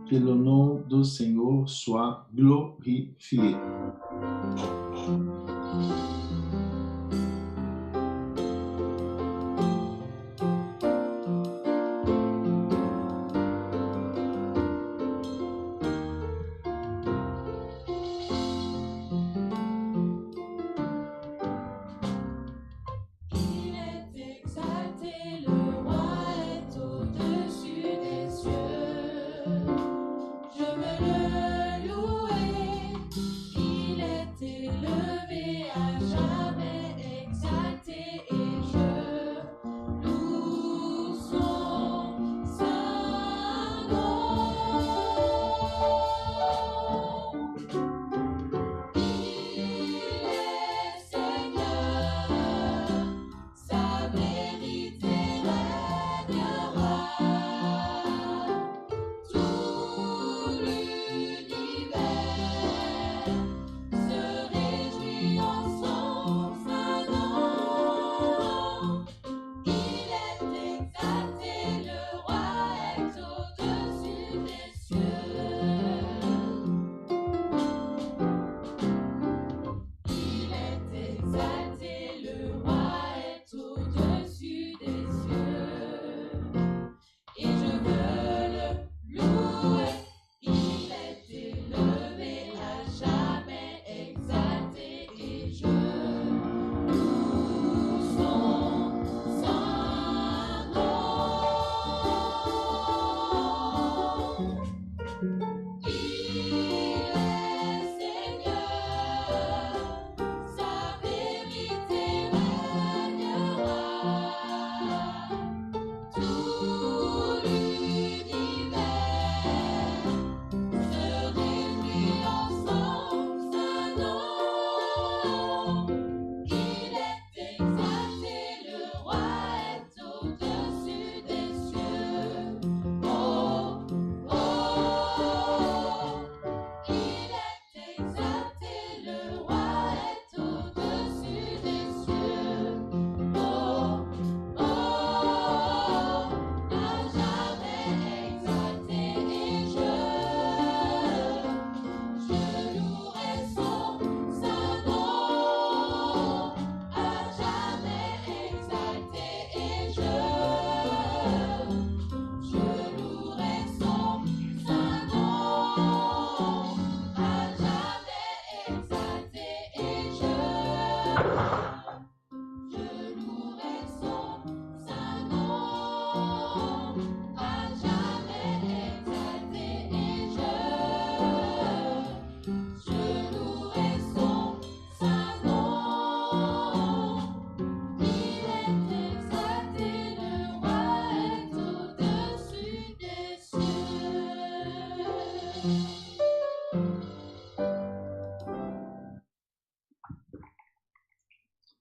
Que le nom du Seigneur soit glorifié.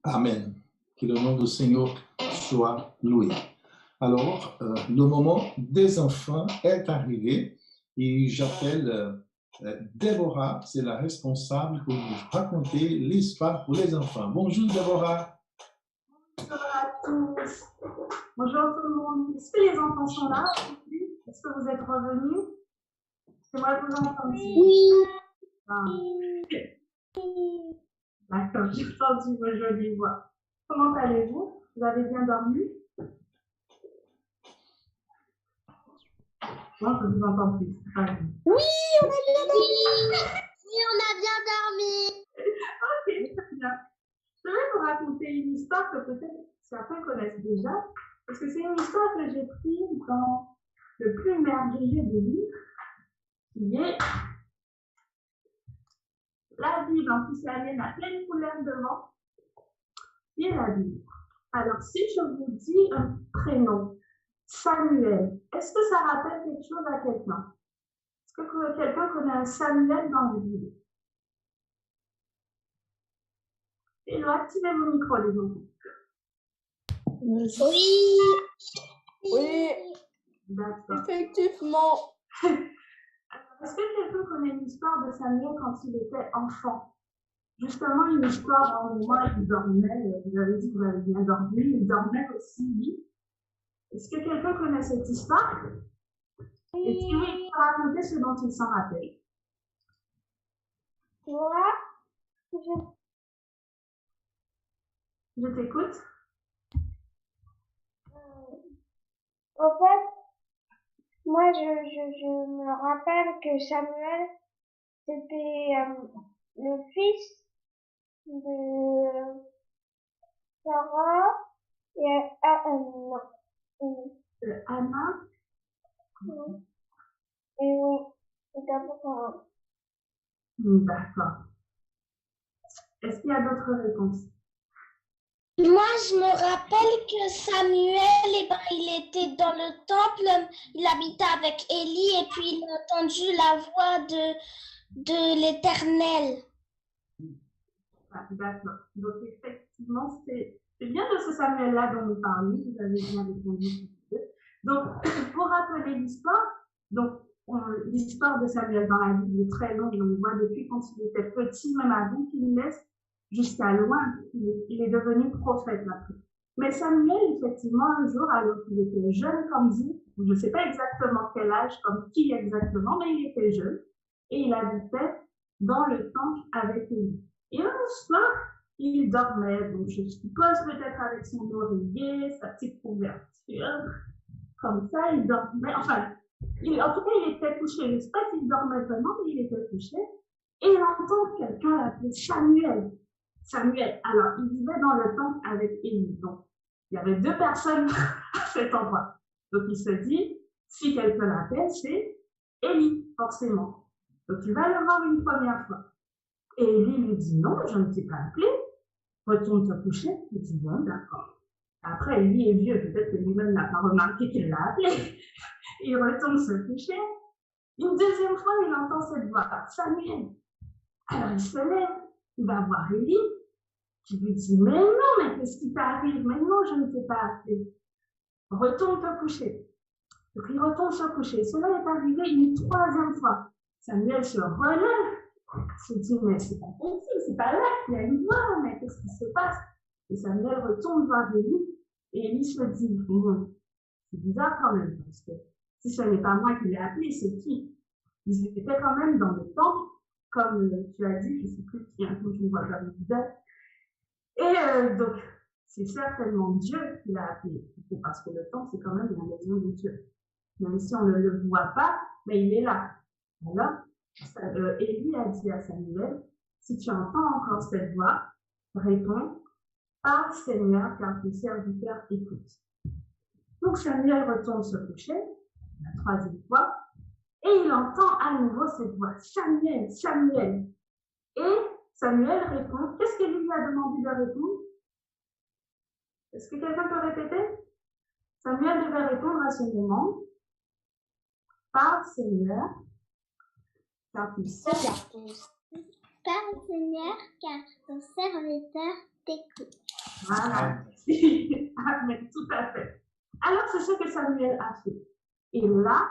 Amen. Que le nom du Seigneur soit loué. Alors, le moment des enfants est arrivé et j'appelle Déborah, c'est la responsable pour nous raconter l'histoire pour les enfants. Bonjour Déborah. Bonjour à tous. Bonjour tout le monde. Est-ce que les enfants sont là? Est-ce que vous êtes revenus? Est-ce que moi je vous entends aussi? Oui. Ah. D'accord, j'ai entendu vos jolies voix. Comment allez-vous? Vous avez bien dormi? Moi, je vous entends plus. Oui, on a bien dormi. Oui, on a bien dormi. Ok, très bien. Je vais vous raconter une histoire que peut-être certains connaissent déjà, parce que c'est une histoire que j'ai prise dans le plus merveilleux des livres, qui est la Bible, en plus la mienne a plein de couleurs devant, qui est la Bible. Alors, si je vous dis un prénom, Samuel, est-ce que ça rappelle quelque chose à quelqu'un? Est-ce que quelqu'un connaît un Samuel dans la Bible? Et là, activez vos micros, les enfants. Oui. Oui. D'accord. Effectivement. Est-ce que quelqu'un connaît l'histoire de Samuel quand il était enfant? Justement, une histoire en moment où il dormait, vous avez dit que vous avez bien dormi, il dormait aussi, lui. Est-ce que quelqu'un connaît cette histoire? Et puis oui, il faut raconter ce dont il s'en rappelle. Moi, Je t'écoute. en fait, moi, je me rappelle que Samuel, c'était le fils de Sarah et Anna. et oui, c'est d'abord D'accord. Est-ce qu'il y a d'autres réponses? Moi, je me rappelle que Samuel, il était dans le temple, il habitait avec Élie et puis il a entendu la voix de l'Éternel. Ah, d'accord. Donc, effectivement, c'est bien de ce Samuel-là dont nous parlons. Vous avez bien répondu. Donc, pour rappeler l'histoire, donc l'histoire de Samuel dans la Bible est très longue. On voit depuis quand il était petit, même avant qu'il naisse, jusqu'à loin, il est devenu prophète après. Mais Samuel, effectivement, un jour, alors qu'il était jeune comme vous, je ne sais pas exactement quel âge, comme qui exactement, mais il était jeune et il habitait dans le temple avec Élie. Et un soir, il dormait, donc je suppose peut-être avec son oreiller, sa petite couverture, comme ça, il dormait, enfin, en tout cas, il était couché. Je ne sais pas s'il dormait vraiment, mais il était couché. Et il entend quelqu'un l'appeler Samuel. Samuel. Alors, il vivait dans le temple avec Élie. Donc, il y avait deux personnes à cet endroit. Donc, il se dit, si quelqu'un l'appelle, c'est Élie, forcément. Donc, il va le voir une première fois. Et Élie lui dit, non, je ne t'ai pas appelé. Retourne te coucher. Il dit, bon, d'accord. Après, Élie est vieux. Peut-être que lui-même n'a pas remarqué qu'il l'a appelé. Il retourne se coucher. Une deuxième fois, il entend cette voix, Samuel. Alors, il se lève. Il va voir Élie, qui lui dit, mais non, mais qu'est-ce qui t'arrive? Mais non, je ne t'ai pas appelé. Retourne te coucher. Donc, il retourne se coucher. Cela est arrivé une troisième fois. Samuel se relève. Il se dit, mais c'est pas possible, c'est pas là, il y a une voix, mais qu'est-ce qui se passe? Et Samuel retourne voir Élie, et Élie se dit, bon, c'est bizarre quand même, parce que si ce n'est pas moi qui l'ai appelé, c'est qui? Ils étaient quand même dans le temple, comme tu as dit, je ne sais plus qui, un peu, je ne vois pas le visage. Et donc, c'est certainement Dieu qui l'a appelé, parce que le temple, c'est quand même la maison de Dieu. Même si on ne le voit pas, mais il est là. Alors, Élie a dit à Samuel, si tu entends encore cette voix, réponds, parle Seigneur, car ton serviteur écoute. Donc Samuel retourne se coucher, la troisième fois, et il entend à nouveau cette voix, Samuel, Samuel. Et Samuel répond, qu'est-ce qu'Élie lui a demandé de répondre? Est-ce que quelqu'un peut répéter? Samuel devait répondre à ce moment, parle Seigneur, car ton serviteur Parle Seigneur, car ton serviteur t'écoute. Voilà. Amen, tout à fait. Alors, c'est ce que Samuel a fait. Et là,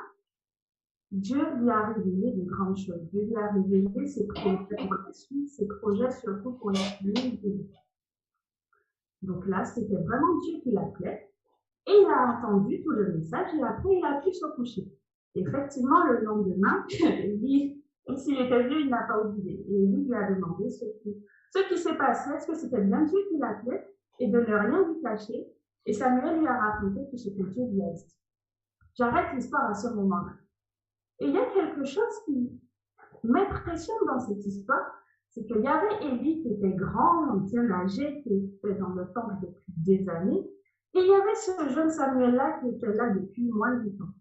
Dieu lui a révélé de grandes choses. Dieu lui a révélé ses projets pour la suite, ses projets surtout pour la famille. Donc là, c'était vraiment Dieu qui l'appelait. Et il a entendu tout le message et après, il a pu se coucher. Effectivement, le lendemain, lui, même s'il était vieux, il n'a pas oublié. Et lui a demandé ce qui s'est passé, est-ce que c'était bien Dieu qui l'appelait, et de ne rien lui cacher. Et Samuel lui a raconté tout ce que Dieu lui a dit. J'arrête l'histoire à ce moment-là. Et il y a quelque chose qui m'impressionne dans cette histoire, c'est qu'il y avait Élie qui était grand, bien âgé, qui était dans le temple depuis des années, et il y avait ce jeune Samuel-là qui était là depuis moins de temps.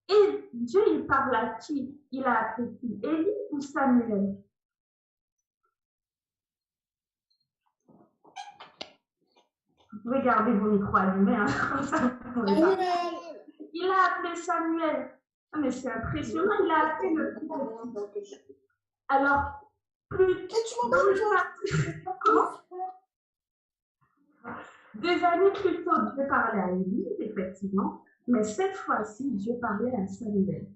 Et Dieu, il parle à qui? Il a appelé qui? Élie ou Samuel? Vous pouvez garder vos micros allumés, hein, comme ça vous pouvez pas. Il a appelé Samuel. Ah, mais c'est impressionnant, il a appelé le petit. Alors, des années plus tôt, Dieu parlait à Élie, effectivement, mais cette fois-ci, Dieu parlait à Samuel.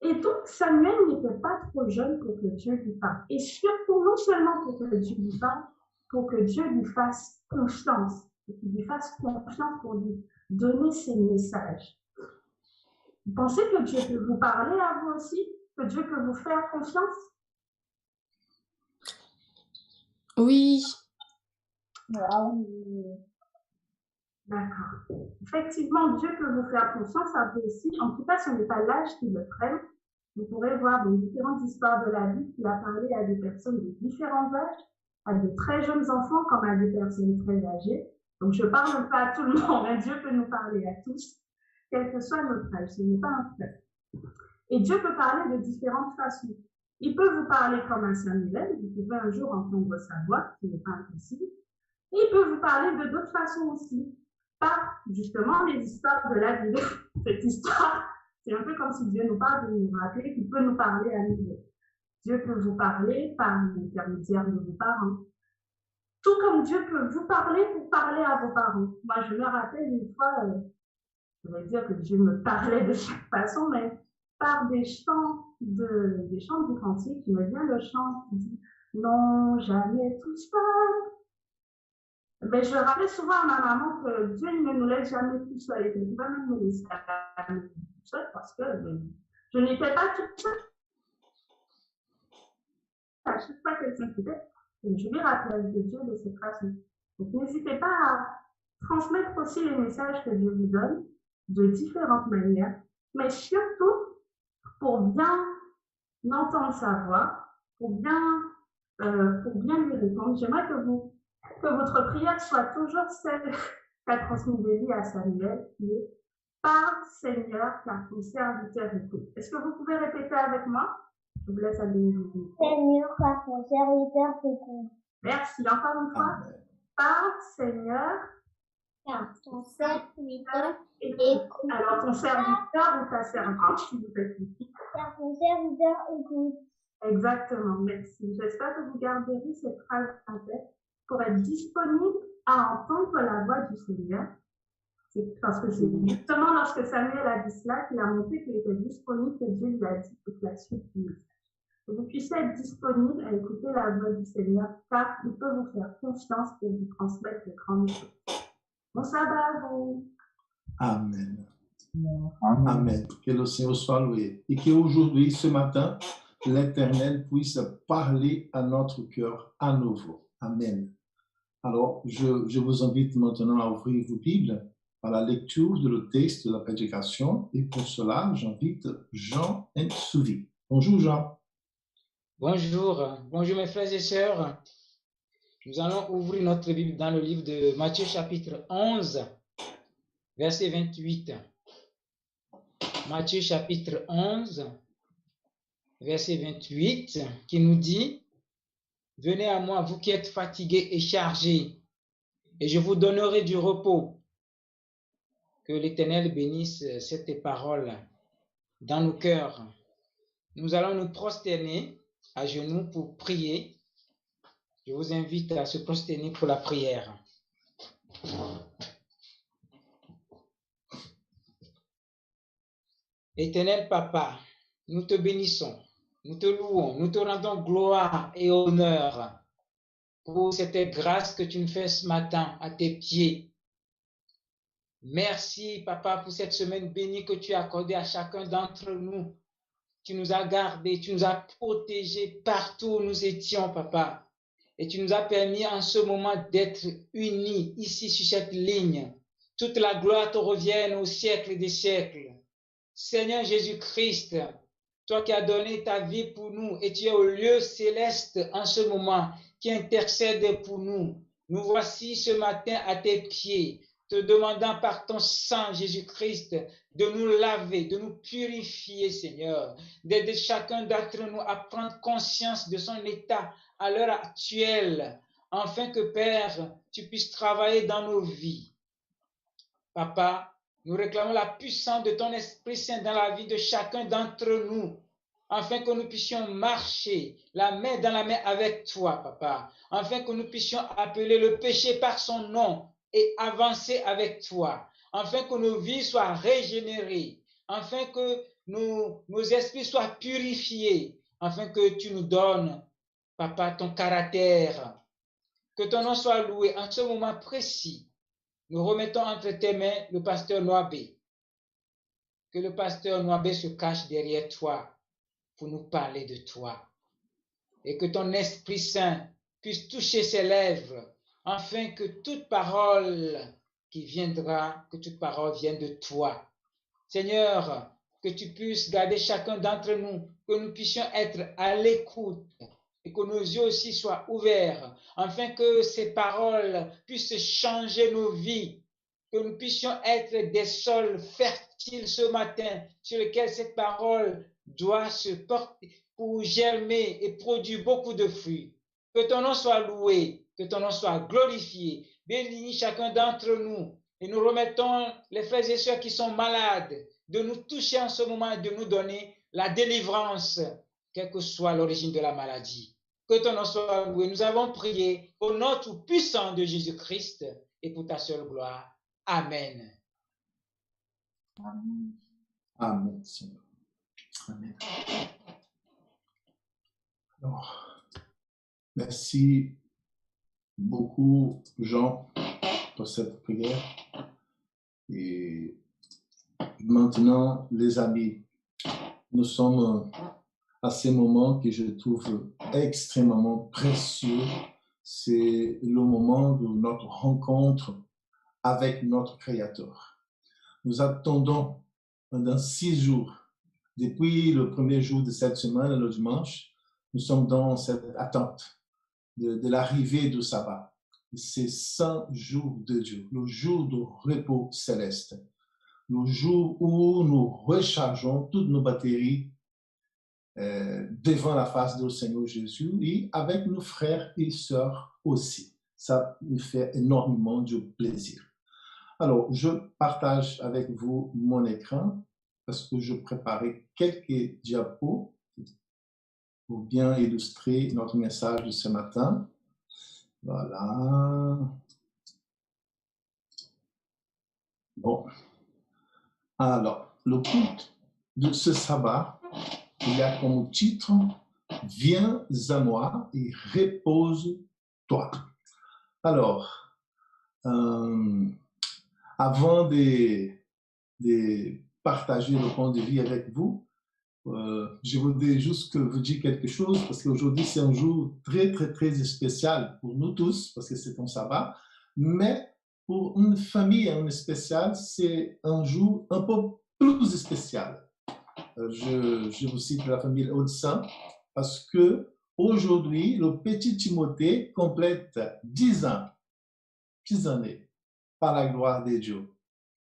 Et donc, Samuel n'était pas trop jeune pour que Dieu lui parle. Et surtout, non seulement pour que Dieu lui parle, pour que Dieu lui fasse confiance, pour qu'il lui fasse confiance pour lui donner ses messages. Vous pensez que Dieu peut vous parler à vous aussi? Que Dieu peut vous faire confiance? Oui. D'accord. Effectivement, Dieu peut vous faire confiance à vous aussi. En tout cas, ce n'est pas l'âge qui le freine. Vous pourrez voir dans différentes histoires de la vie qu'il a parlé à des personnes de différents âges, à de très jeunes enfants comme à des personnes très âgées. Donc, je ne parle pas à tout le monde, mais Dieu peut nous parler à tous, quel que soit notre âge. Ce n'est pas un fait. Et Dieu peut parler de différentes façons. Il peut vous parler comme un Samuel. Vous pouvez un jour entendre sa voix, ce n'est pas impossible. Et il peut vous parler de d'autres façons aussi. Par justement les histoires de la vie. Cette histoire, c'est un peu comme si Dieu nous parle de nous rappeler qu'il peut nous parler à nouveau. Dieu peut vous parler par l'intermédiaire de vos parents. Tout comme Dieu peut vous parler pour parler à vos parents. Moi, je me rappelle une fois, je vais dire que Dieu me parlait de chaque façon, mais par des chants du cantique, qui me vient le chant qui dit « Non, jamais tout seul ». Mais je rappelais souvent à ma maman que Dieu ne nous laisse jamais tout seul et qu'il ne va même nous laisser tout seul parce que je n'étais pas toute seule. À chaque fois qu'elle s'inquiétait, je lui rappelle de Dieu de cette façon. Donc n'hésitez pas à transmettre aussi les messages que Dieu vous donne de différentes manières, mais surtout pour bien entendre sa voix, pour bien lui répondre. J'aimerais que votre prière soit toujours celle qu'a transmise Élie à Samuel, qui est « Parle Seigneur, car ton serviteur écoute ». Est-ce que vous pouvez répéter avec moi? Je vous laisse aller. Seigneur, car ton serviteur t'écoute. Merci. Encore une fois. Parle Seigneur, car ton serviteur écoute. Alors, ton serviteur ou ta servante, si vous êtes ici. Car ton serviteur écoute. Exactement, merci. J'espère que vous garderez cette phrase en tête pour être disponible à entendre la voix du Seigneur. Parce que c'est justement lorsque Samuel a dit cela qu'il a montré qu'il était disponible, que Dieu lui a dit toute la suite du message. Que vous puissiez être disponible à écouter la voix du Seigneur, car il peut vous faire confiance pour vous transmettre les grandes choses. Bon sabbat à vous. Amen. Amen. Que le Seigneur soit loué. Et qu'aujourd'hui, ce matin, l'Éternel puisse parler à notre cœur à nouveau. Amen. Alors, je vous invite maintenant à ouvrir vos Bibles à la lecture de le texte de la prédication. Et pour cela, j'invite Jean Nsouvi. Bonjour Jean. Bonjour. Bonjour mes frères et sœurs. Nous allons ouvrir notre Bible dans le livre de Matthieu chapitre 11, verset 28. Matthieu chapitre 11, verset 28, qui nous dit « Venez à moi, vous qui êtes fatigués et chargés, et je vous donnerai du repos. » Que l'Éternel bénisse cette parole dans nos cœurs. Nous allons nous prosterner à genoux pour prier. Je vous invite à se prosterner pour la prière. Éternel Papa, nous te bénissons, nous te louons, nous te rendons gloire et honneur pour cette grâce que tu nous fais ce matin à tes pieds. Merci, Papa, pour cette semaine bénie que tu as accordée à chacun d'entre nous. Tu nous as gardés, tu nous as protégés partout où nous étions, Papa. Et tu nous as permis en ce moment d'être unis ici sur cette ligne. Toute la gloire te revienne au siècle des siècles. Seigneur Jésus-Christ, toi qui as donné ta vie pour nous et tu es au lieu céleste en ce moment, qui intercède pour nous. Nous voici ce matin à tes pieds, te demandant par ton sang, Jésus-Christ, de nous laver, de nous purifier, Seigneur, d'aider chacun d'entre nous à prendre conscience de son état à l'heure actuelle, afin que, Père, tu puisses travailler dans nos vies. Papa, nous réclamons la puissance de ton Esprit Saint dans la vie de chacun d'entre nous, afin que nous puissions marcher la main dans la main avec toi, Papa, afin que nous puissions appeler le péché par son nom et avancer avec toi, afin que nos vies soient régénérées, afin que nos esprits soient purifiés, afin que tu nous donnes, Papa, ton caractère. Que ton nom soit loué en ce moment précis. Nous remettons entre tes mains le pasteur Noabé. que le pasteur Nwabé se cache derrière toi pour nous parler de toi. Et que ton Esprit Saint puisse toucher ses lèvres, afin que toute parole qui viendra, que toute parole vienne de toi. Seigneur, que tu puisses garder chacun d'entre nous, que nous puissions être à l'écoute et que nos yeux aussi soient ouverts, afin que ces paroles puissent changer nos vies, que nous puissions être des sols fertiles ce matin sur lesquels cette parole doit se porter pour germer et produire beaucoup de fruits. Que ton nom soit loué, que ton nom soit glorifié. Bénis chacun d'entre nous et nous remettons les frères et sœurs qui sont malades de nous toucher en ce moment et de nous donner la délivrance, quelle que soit l'origine de la maladie. Que ton nom soit loué. Nous avons prié au nom tout puissant de Jésus-Christ et pour ta seule gloire. Amen. Amen. Amen, Seigneur. Amen. Alors, merci beaucoup, Jean, pour cette prière. Et maintenant, les amis, nous sommes à ces moments que je trouve extrêmement précieux. C'est le moment de notre rencontre avec notre Créateur. Nous attendons pendant 6 jours, depuis le premier jour de cette semaine, le dimanche, nous sommes dans cette attente de l'arrivée du sabbat. C'est 100 jours de Dieu, le jour de repos céleste, le jour où nous rechargeons toutes nos batteries devant la face du Seigneur Jésus et avec nos frères et sœurs aussi. Ça nous fait énormément de plaisir. Alors, je partage avec vous mon écran parce que je préparais quelques diapos pour bien illustrer notre message de ce matin. Voilà. Bon. Alors, le culte de ce sabbat, il y a comme titre « Viens à moi et repose-toi ». Alors, avant de partager le point de vue avec vous, je voudrais juste vous dire quelque chose, parce qu'aujourd'hui, c'est un jour très, très, très spécial pour nous tous, parce que c'est un sabbat, mais pour une famille en spécial, c'est un jour un peu plus spécial. Je vous cite la famille Hodson, parce que aujourd'hui, le petit Timothée complète 10 ans, 10 années, par la gloire de Dieu.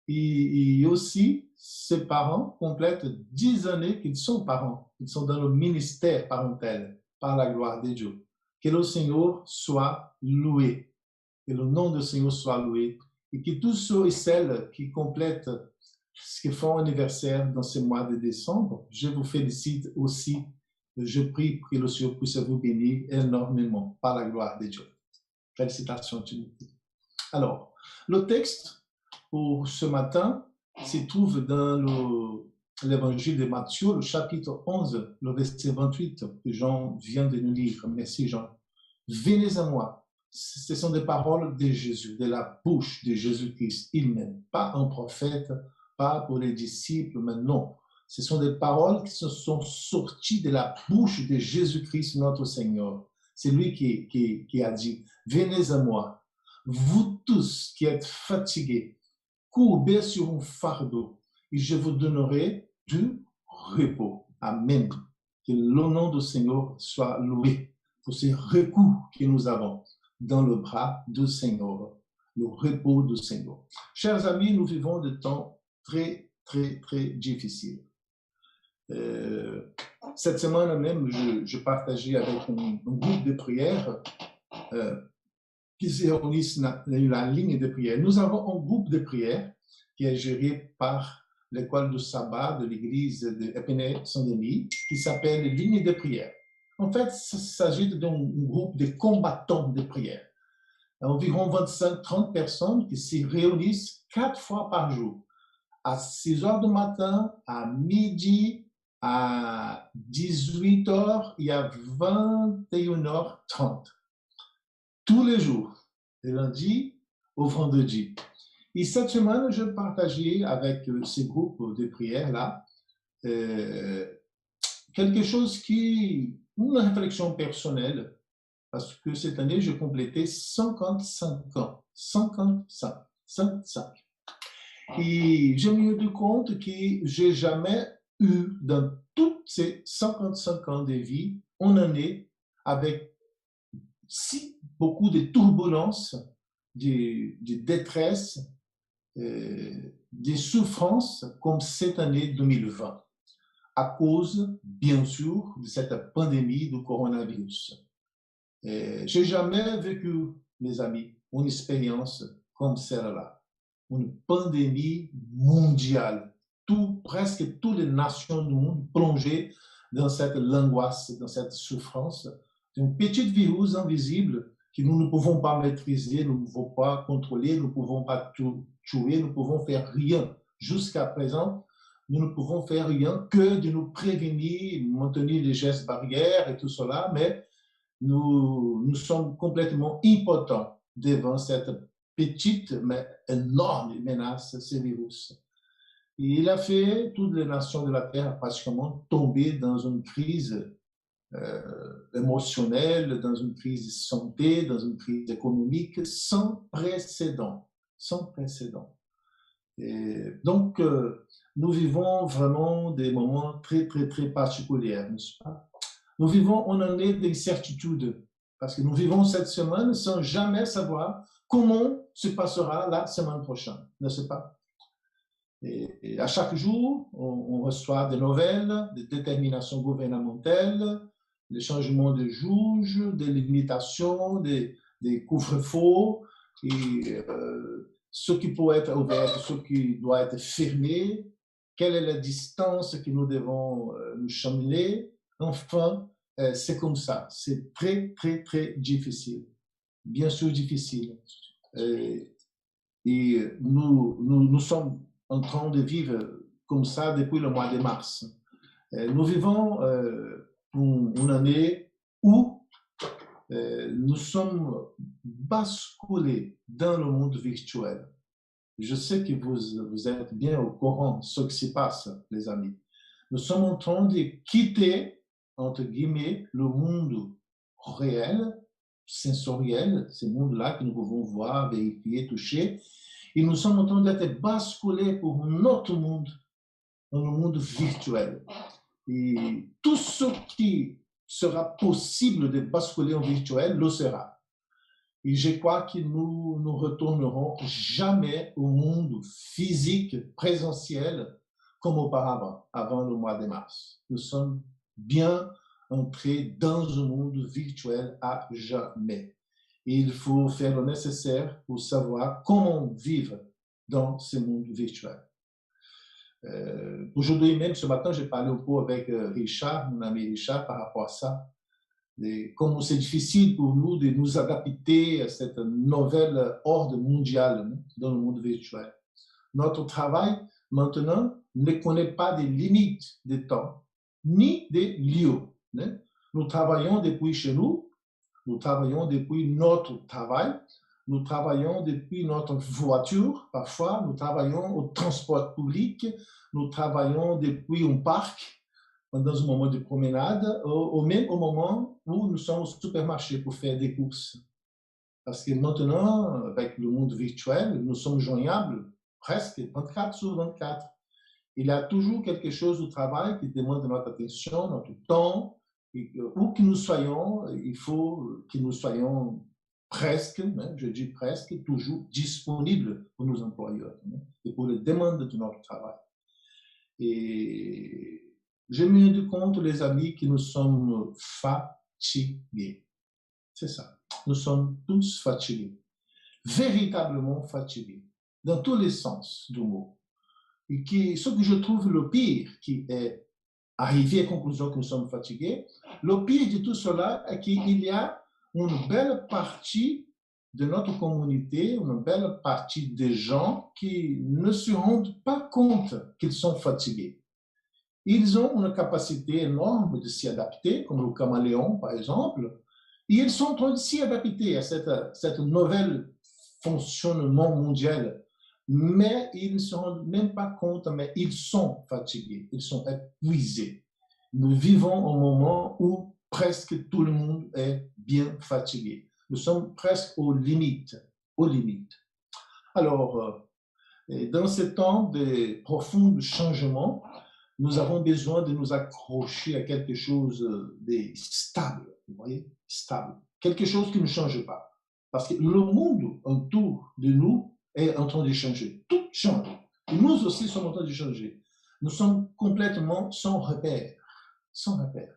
Et aussi, ses parents complètent 10 années qu'ils sont parents. Ils sont dans le ministère parental, par la gloire de Dieu. Que le Seigneur soit loué. Que le nom du Seigneur soit loué. Et que tous ceux et celles qui complètent, qui font anniversaire dans ce mois de décembre, je vous félicite aussi. Je prie que le Seigneur puisse vous bénir énormément par la gloire de Dieu. Félicitations, Timothée. Alors, le texte pour ce matin se trouve dans l'évangile de Matthieu, le chapitre 11, le verset 28 que Jean vient de nous lire. Merci Jean. Venez à moi. Ce sont des paroles de Jésus, de la bouche de Jésus-Christ il-même. Pas un prophète, pas pour les disciples, mais non. Ce sont des paroles qui se sont sorties de la bouche de Jésus-Christ, notre Seigneur. C'est lui qui a dit, venez à moi. Vous tous qui êtes fatigués, courbés sur un fardeau, et je vous donnerai du repos. Amen. Que le nom du Seigneur soit loué pour ce recours que nous avons dans le bras du Seigneur, le repos du Seigneur. Chers amis, nous vivons des temps très, très, très difficiles. Cette semaine même, je partageais avec un groupe de prière qui se réunissent dans la ligne de prière. Nous avons un groupe de prière qui est géré par l'école du sabbat de l'église de Épinay-Saint-Denis, qui s'appelle Ligne de prière. En fait, il s'agit d'un groupe de combattants de prière. Environ 25-30 personnes qui se réunissent 4 fois par jour, à 6 heures du matin, à midi, à 18 heures et à 21h30. Tous les jours, de lundi au vendredi. Et cette semaine, je partageais avec ces groupes de prière-là quelque chose une réflexion personnelle, parce que cette année, je complétais 55 ans. 55. Et je me rendu compte que je n'ai jamais eu, dans toutes ces 55 ans de vie, une année avec si beaucoup de turbulences, de détresse, des souffrances comme cette année 2020, à cause, bien sûr, de cette pandémie du coronavirus. Je n'ai jamais vécu, mes amis, une expérience comme celle-là. Une pandémie mondiale. Presque toutes les nations du monde plongées dans cette angoisse, dans cette souffrance. Un petit virus invisible que nous ne pouvons pas maîtriser, nous ne pouvons pas contrôler, nous ne pouvons pas tuer, nous ne pouvons faire rien. Jusqu'à présent, nous ne pouvons faire rien que de nous prévenir, maintenir les gestes barrières et tout cela, mais nous sommes complètement impotents devant cette petite mais énorme menace, ce virus. Et il a fait toutes les nations de la Terre pratiquement tomber dans une crise émotionnelle, dans une crise de santé, dans une crise économique sans précédent. Sans précédent. Et donc, nous vivons vraiment des moments très, très, très particuliers, n'est-ce pas? Nous vivons une année d'incertitude, parce que nous vivons cette semaine sans jamais savoir comment se passera la semaine prochaine, n'est-ce pas? Et à chaque jour, on reçoit des nouvelles, des déterminations gouvernementales, des changements de juges, des limitations, des couvre-feux, et ce qui peut être ouvert, ce qui doit être fermé, quelle est la distance que nous devons nous cheminer. Enfin, c'est comme ça. C'est très, très, très difficile. Bien sûr, difficile. Et nous sommes en train de vivre comme ça depuis le mois de mars. Nous vivons une année où nous sommes basculés dans le monde virtuel. Je sais que vous êtes bien au courant de ce qui se passe, les amis. Nous sommes en train de quitter, entre guillemets, le monde réel, sensoriel, ce monde-là que nous pouvons voir, vérifier, toucher, et nous sommes en train d'être basculés pour un autre monde, un monde virtuel. Et tout ce qui sera possible de basculer en virtuel le sera. Et je crois que nous ne retournerons jamais au monde physique, présentiel, comme auparavant, avant le mois de mars. Nous sommes bien entrés dans un monde virtuel à jamais. Et il faut faire le nécessaire pour savoir comment vivre dans ce monde virtuel. Aujourd'hui même, ce matin, j'ai parlé un peu avec Richard, mon ami Richard, par rapport à ça. Et comment c'est difficile pour nous de nous adapter à cette nouvelle ordre mondiale dans le monde virtuel. Notre travail, maintenant, ne connaît pas de limites de temps, ni de lieux. Nous travaillons depuis chez nous, nous travaillons depuis notre travail, nous travaillons depuis notre voiture, parfois, nous travaillons au transport public, nous travaillons depuis un parc, dans un moment de promenade, ou même au moment où nous sommes au supermarché pour faire des courses. Parce que maintenant, avec le monde virtuel, nous sommes joignables presque 24 sur 24. Il y a toujours quelque chose au travail qui demande notre attention, notre temps, et où que nous soyons, il faut que nous soyons presque, je dis presque, toujours disponibles pour nos employeurs et pour les demandes de notre travail. Et je me rends compte, les amis, que nous sommes fatigués. C'est ça. Nous sommes tous fatigués. Véritablement fatigués. Dans tous les sens du mot. Et ce que je trouve le pire, qui est arrivé à la conclusion que nous sommes fatigués, le pire de tout cela est qu'il y a une belle partie de notre communauté, une belle partie des gens qui ne se rendent pas compte qu'ils sont fatigués. Ils ont une capacité énorme de s'y adapter, comme le caméléon, par exemple, et ils sont en train de s'y adapter à cette nouvelle fonctionnement mondial mais ils ne se rendent même pas compte, mais ils sont fatigués, ils sont épuisés. Nous vivons un moment où presque tout le monde est bien fatigué. Nous sommes presque aux limites, aux limites. Alors, dans ce temps de profonds changements, nous avons besoin de nous accrocher à quelque chose de stable, vous voyez, stable. Quelque chose qui ne change pas. Parce que le monde autour de nous est en train de changer. Tout change. Et nous aussi sommes en train de changer. Nous sommes complètement sans repère. Sans repère.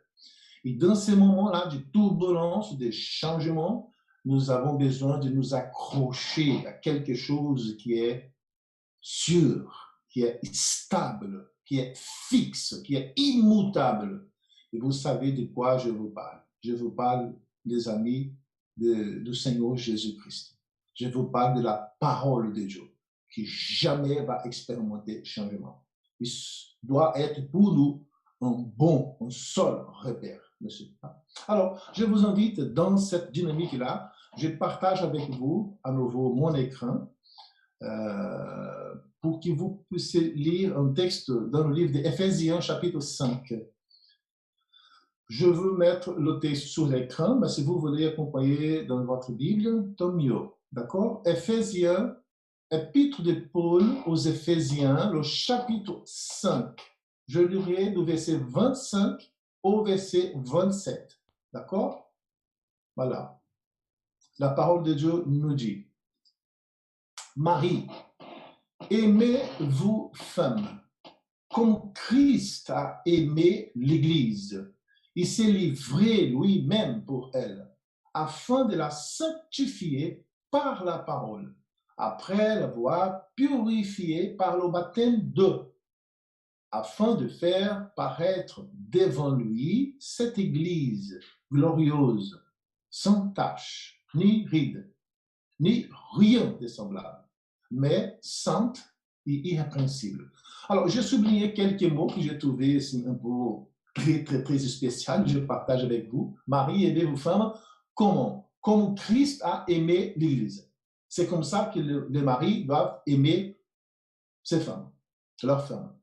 Et dans ces moments-là de turbulence, de changement, nous avons besoin de nous accrocher à quelque chose qui est sûr, qui est stable, qui est fixe, qui est immutable. Et vous savez de quoi je vous parle. Je vous parle, les amis, du Seigneur Jésus-Christ. Je vous parle de la parole de Dieu, qui jamais va expérimenter changement. Il doit être pour nous un seul repère, n'est-ce pas? Alors, je vous invite dans cette dynamique-là, je partage avec vous à nouveau mon écran pour que vous puissiez lire un texte dans le livre d'Éphésiens, chapitre 5. Je veux mettre le texte sur l'écran, mais si vous voulez accompagner dans votre Bible, tant mieux. D'accord? Éphésiens, épître de Paul aux Éphésiens, le chapitre 5. Je lirai du verset 25 au verset 27. D'accord? Voilà. La parole de Dieu nous dit: Marie, aimez-vous, femmes, comme Christ a aimé l'Église. Il s'est livré lui-même pour elle, afin de la sanctifier par la parole, après l'avoir purifiée par le baptême d'eau, afin de faire paraître devant lui cette Église glorieuse, sans tache, ni ride, ni rien de semblable, mais sainte et irrépréhensible. Alors, j'ai souligné quelques mots que j'ai trouvés un peu très spéciaux, je partage avec vous. Marie, aimez-vous, femmes, comment? Comme Christ a aimé l'Église. C'est comme ça que les maris doivent aimer ses femmes, leurs femmes.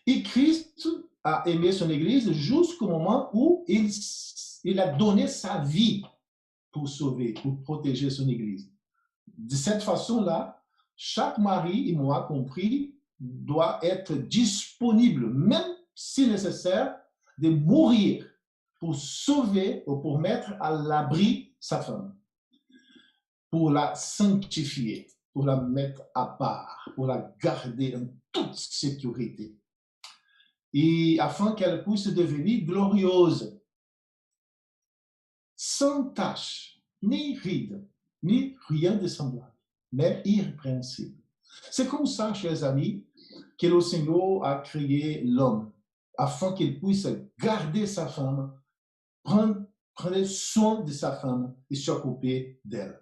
Et Christ a aimé son Église jusqu'au moment où il a donné sa vie pour sauver, pour protéger son Église. De cette façon-là, chaque mari, et moi compris, doit être disponible, même si nécessaire, de mourir pour sauver ou pour mettre à l'abri sa femme, pour la sanctifier, pour la mettre à part, pour la garder en toute sécurité, et afin qu'elle puisse devenir glorieuse, sans tache, ni ride, ni rien de semblable, mais irrépréhensible. C'est comme ça, chers amis, que le Seigneur a créé l'homme, afin qu'il puisse garder sa femme, prendre soin de sa femme et s'occuper d'elle.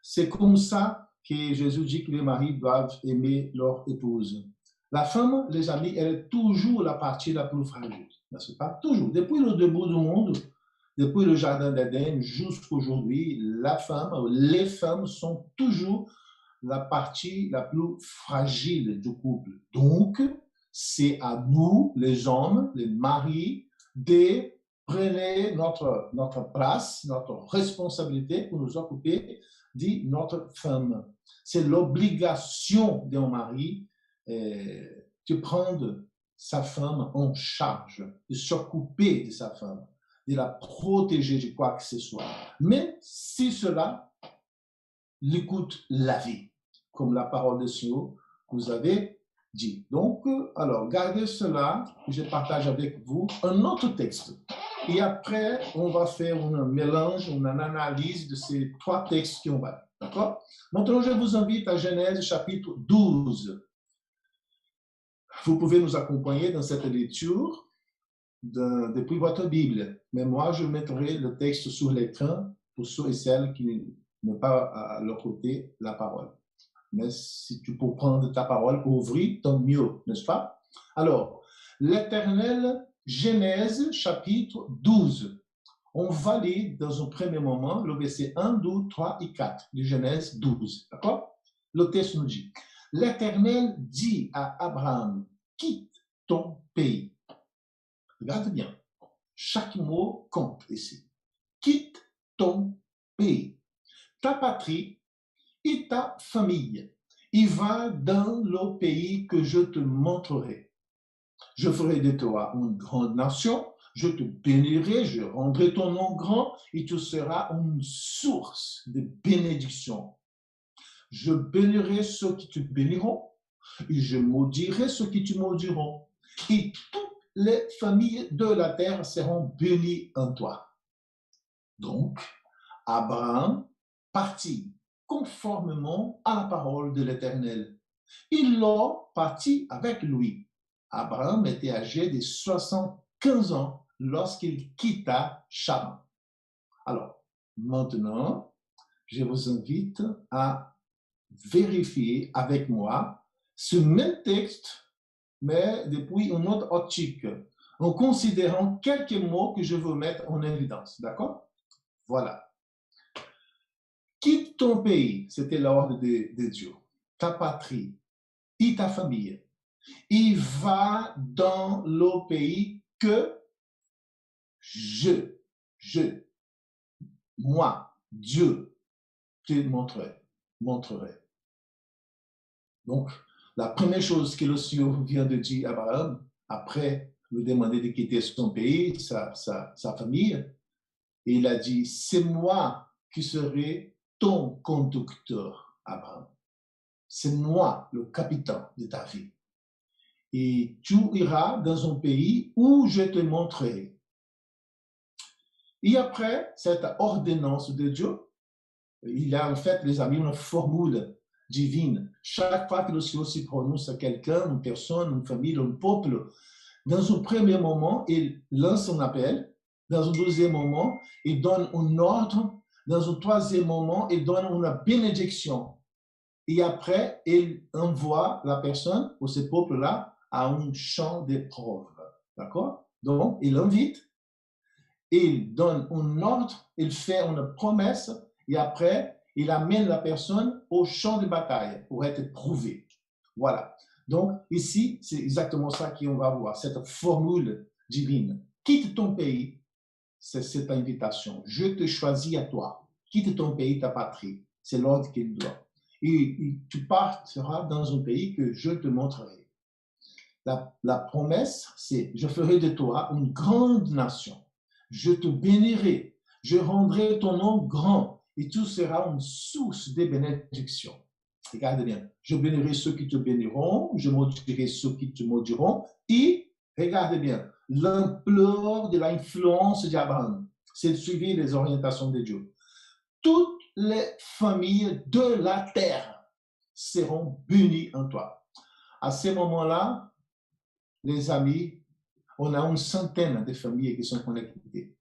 C'est comme ça que Jésus dit que les maris doivent aimer leur épouse. La femme, les amis, elle est toujours la partie la plus fragile, n'est-ce pas? Toujours. Depuis le début du monde, depuis le jardin d'Éden jusqu'à aujourd'hui, la femme, les femmes sont toujours la partie la plus fragile du couple. Donc, c'est à nous, les hommes, les maris, de prendre notre place, notre responsabilité pour nous occuper de notre femme. C'est l'obligation d'un mari de prendre sa femme en charge, de s'occuper de sa femme, de la protéger de quoi que ce soit. Même si cela lui coûte la vie, comme la parole de Dieu vous avez dit. Donc, alors, gardez cela, je partage avec vous un autre texte. Et après, on va faire un mélange, une analyse de ces trois textes qui ont va. D'accord? Maintenant, je vous invite à Genèse chapitre 12. Vous pouvez nous accompagner dans cette lecture depuis votre Bible. Mais moi, je mettrai le texte sur l'écran pour ceux et celles qui n'ont pas à leur côté la parole. Mais si tu peux prendre ta parole pour ouvrir, tant mieux, n'est-ce pas? Alors, l'Éternel, Genèse chapitre 12. On va lire dans un premier moment le verset 1, 2, 3 et 4 de Genèse 12. D'accord? Le texte nous dit: l'Éternel dit à Abraham, quitte ton pays. Regarde bien, chaque mot compte ici. Quitte ton pays, ta patrie et ta famille. Et va dans le pays que je te montrerai. Je ferai de toi une grande nation, je te bénirai, je rendrai ton nom grand et tu seras une source de bénédiction. Je bénirai ceux qui te béniront et je maudirai ceux qui te maudiront. Et toutes les familles de la terre seront bénies en toi. Donc, Abraham partit conformément à la parole de l'Éternel. Il l'a parti avec lui. Abraham était âgé de 75 ans lorsqu'il quitta Charan. Alors, maintenant, je vous invite à vérifier avec moi ce même texte, mais depuis une autre optique, en considérant quelques mots que je veux mettre en évidence. D'accord? Voilà. Quitte ton pays, c'était l'ordre de Dieu, ta patrie et ta famille. Il va dans le pays que moi, Dieu, te montrerai. Donc, la première chose que le Seigneur vient de dire à Abraham, après lui demander de quitter son pays, sa famille, il a dit, c'est moi qui serai ton conducteur, Abraham. C'est moi le capitaine de ta vie. Et tu iras dans un pays où je te montrerai. Et après cette ordonnance de Dieu, il y a en fait, les amis, une formule divine. Chaque fois que le Seigneur se prononce à quelqu'un, une personne, une famille, un peuple, dans un premier moment, il lance un appel. Dans un deuxième moment, il donne un ordre. Dans un troisième moment, il donne une bénédiction. Et après, il envoie la personne ou ce peuple-là à un champ d'épreuve. D'accord? Donc, il invite, il donne un ordre, il fait une promesse, et après, il amène la personne au champ de bataille pour être prouvé. Voilà. Donc, ici, c'est exactement ça qu'on va voir, cette formule divine. Quitte ton pays, c'est cette invitation. Je te choisis à toi. Quitte ton pays, ta patrie. C'est l'ordre qu'il doit. Et tu partiras dans un pays que je te montrerai. La promesse, c'est « Je ferai de toi une grande nation. Je te bénirai. Je rendrai ton nom grand et tu seras une source de bénédiction. » Regarde bien. Je bénirai ceux qui te béniront. Je maudirai ceux qui te maudiront. Et, regarde bien, l'ampleur de l'influence d'Abraham, c'est de suivre les orientations de Dieu. Toutes les familles de la terre seront bénies en toi. À ce moment-là, les amis, on a une centaine de familles qui sont connectées.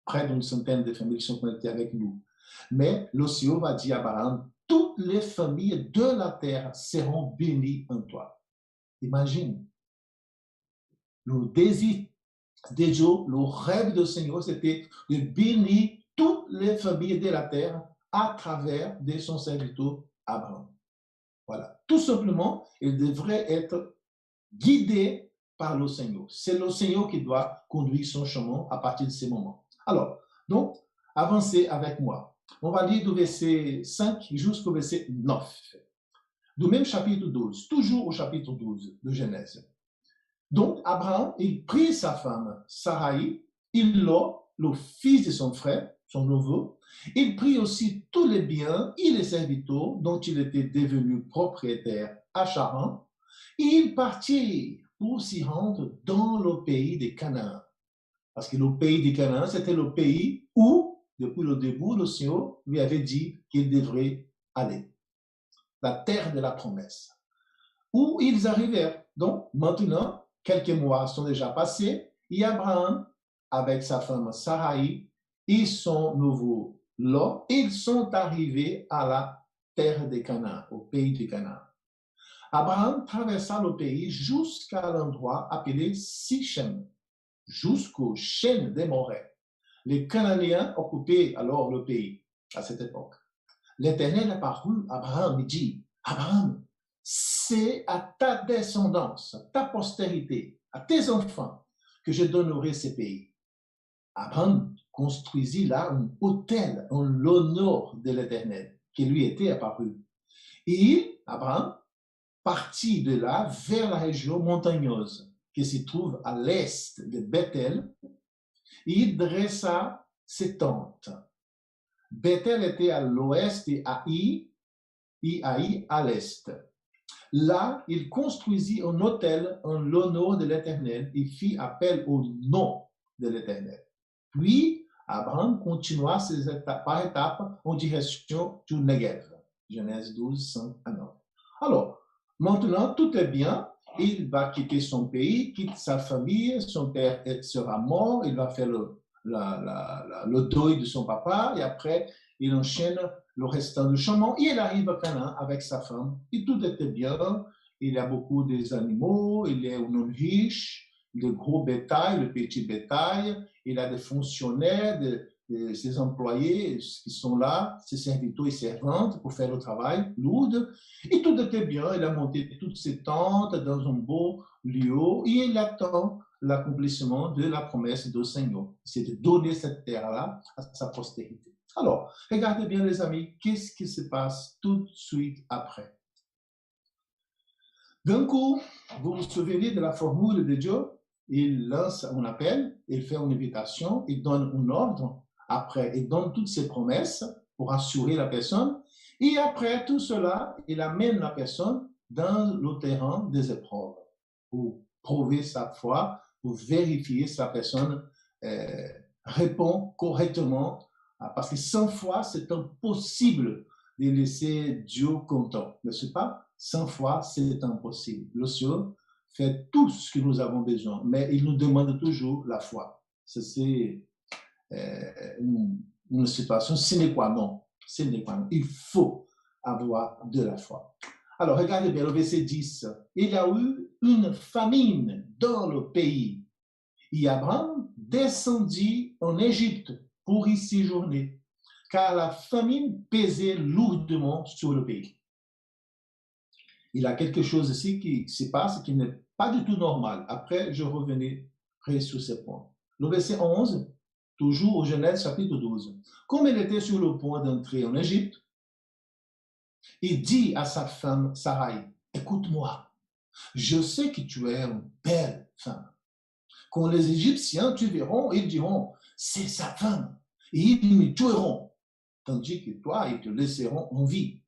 Près d'une centaine de familles qui sont connectées avec nous. Mais le Seigneur va dire à Abraham, toutes les familles de la terre seront bénies en toi. Imagine. Le désir de Dieu, le rêve du Seigneur, c'était de bénir toutes les familles de la terre à travers de son serviteur Abraham. Voilà. Tout simplement, il devrait être guidé par le Seigneur. C'est le Seigneur qui doit conduire son chemin à partir de ce moment. Alors, donc, avancez avec moi. On va lire du verset 5 jusqu'au verset 9. Du même chapitre 12, toujours au chapitre 12 de Genèse. Donc, Abraham, il prit sa femme, Sarai, il l'a, le fils de son frère, son neveu. Il prit aussi tous les biens et les serviteurs dont il était devenu propriétaire à Charan. Et il partit pour s'y rendre dans le pays de Canaan. Parce que le pays de Canaan, c'était le pays où, depuis le début, le Seigneur lui avait dit qu'il devrait aller. La terre de la promesse. Où ils arrivèrent. Donc, maintenant, quelques mois sont déjà passés, et Abraham, avec sa femme Sarai et son nouveau Lot, ils sont arrivés à la terre de Canaan, au pays de Canaan. Abraham traversa le pays jusqu'à l'endroit appelé Sichem, jusqu'aux chaînes des Morets. Les Cananéens occupaient alors le pays à cette époque. L'Éternel apparut à Abraham et dit, « Abraham, c'est à ta descendance, à ta postérité, à tes enfants que je donnerai ces pays. Abraham construisit là un autel en l'honneur de l'Éternel qui lui était apparu. Et Abraham partit de là vers la région montagneuse qui se trouve à l'est de Bethel. Il dressa ses tentes. Bethel était à l'ouest et Haï à l'est. Là, il construisit un autel en l'honneur de l'Éternel et fit appel au nom de l'Éternel. Puis, Abraham continua ses étapes, par étapes en direction du Negev. Genèse 12, 5 à 9. Alors, maintenant, tout est bien. Il va quitter son pays, quitte sa famille, son père sera mort, il va faire le deuil de son papa et après, il enchaîne le restant du chemin. Il arrive à Canaan avec sa femme et tout était bien. Il a beaucoup des animaux, il est un homme riche, le gros bétail, le petit bétail. Il a des fonctionnaires, ses employés qui sont là, ses serviteurs et servantes pour faire le travail lourd. Et tout était bien. Il a monté toutes ses tentes dans un beau lieu et il attend l'accomplissement de la promesse du Seigneur. C'est de donner cette terre-là à sa postérité. Alors, regardez bien les amis, qu'est-ce qui se passe tout de suite après? D'un coup, vous vous souvenez de la formule de Dieu? Il lance un appel, il fait une invitation, il donne un ordre, après il donne toutes ses promesses pour assurer la personne, et après tout cela, il amène la personne dans le terrain des épreuves pour prouver sa foi, pour vérifier si la personne répond correctement, parce que sans foi, c'est impossible de laisser Dieu content, n'est-ce pas? Sans foi, c'est impossible. Le Seigneur fait tout ce que nous avons besoin, mais il nous demande toujours la foi. C'est une situation sine qua non. Il faut avoir de la foi. Alors, regardez bien le verset 10. Il y a eu une famine dans le pays. Et Abraham descendit en Égypte pour y séjourner, car la famine pesait lourdement sur le pays. Il y a quelque chose ici qui se passe qui n'est pas du tout normal. Après, je reviendrai sur ce point. Le verset 11, toujours au Genèse chapitre 12. Comme il était sur le point d'entrer en Égypte, il dit à sa femme Sarai, écoute-moi, je sais que tu es une belle femme. Quand les Égyptiens te verront, ils diront, c'est sa femme, et ils me tueront, tandis que toi, ils te laisseront en vie.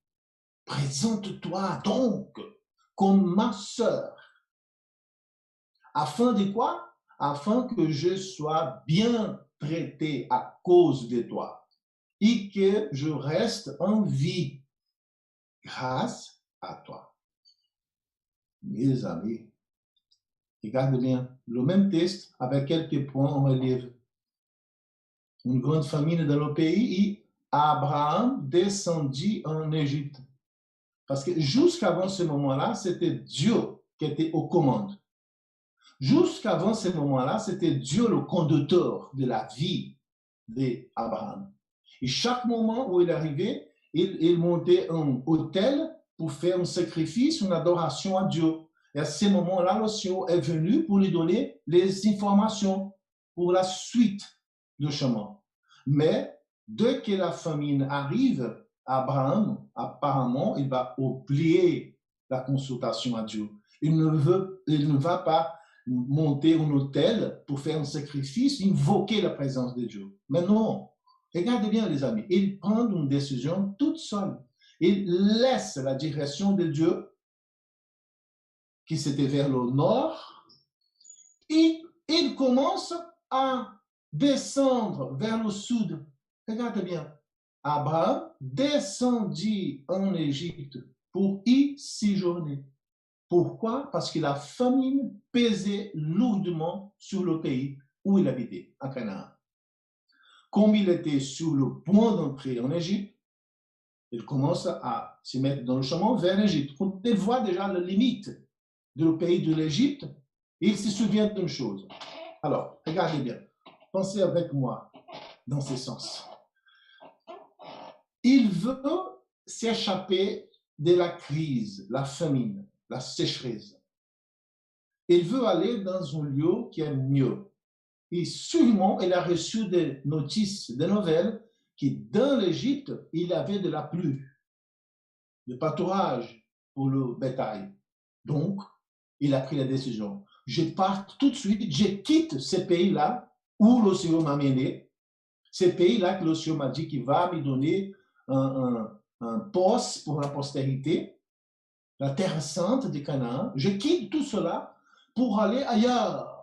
Présente-toi donc comme ma sœur. Afin de quoi? Afin que je sois bien traité à cause de toi et que je reste en vie grâce à toi. Mes amis, regardez bien, le même texte avec quelques points en relief. Une grande famine dans le pays et Abraham descendit en Égypte. Parce que jusqu'avant ce moment-là, c'était Dieu qui était aux commandes. Jusqu'avant ce moment-là, c'était Dieu le conducteur de la vie d'Abraham. Et chaque moment où il arrivait, il montait un autel pour faire un sacrifice, une adoration à Dieu. Et à ce moment-là, le Seigneur est venu pour lui donner les informations pour la suite du chemin. Mais dès que la famine arrive, Abraham, apparemment, il va oublier la consultation à Dieu. Il ne va pas monter un autel pour faire un sacrifice, invoquer la présence de Dieu. Mais non, regardez bien les amis, il prend une décision toute seule. Il laisse la direction de Dieu, qui c'était vers le nord, et il commence à descendre vers le sud. Regardez bien. Abraham descendit en Égypte pour y séjourner. Pourquoi? Parce que la famine pesait lourdement sur le pays où il habitait, à Canaan. Comme il était sur le point d'entrer en Égypte, il commence à se mettre dans le chemin vers l'Égypte. Quand il voit déjà la limite du pays de l'Égypte, il se souvient d'une chose. Alors, regardez bien, pensez avec moi dans ce sens. Il veut s'échapper de la crise, la famine, la sécheresse. Il veut aller dans un lieu qui est mieux. Et sûrement, il a reçu des notices, des nouvelles, que dans l'Égypte, il y avait de la pluie, de pâturage pour le bétail. Donc, il a pris la décision. Je pars tout de suite, je quitte ce pays-là où le Seigneur m'a mené, ce pays-là que le Seigneur m'a dit qu'il va me donner un poste pour la postérité, la terre sainte de Canaan. Je quitte tout cela pour aller ailleurs.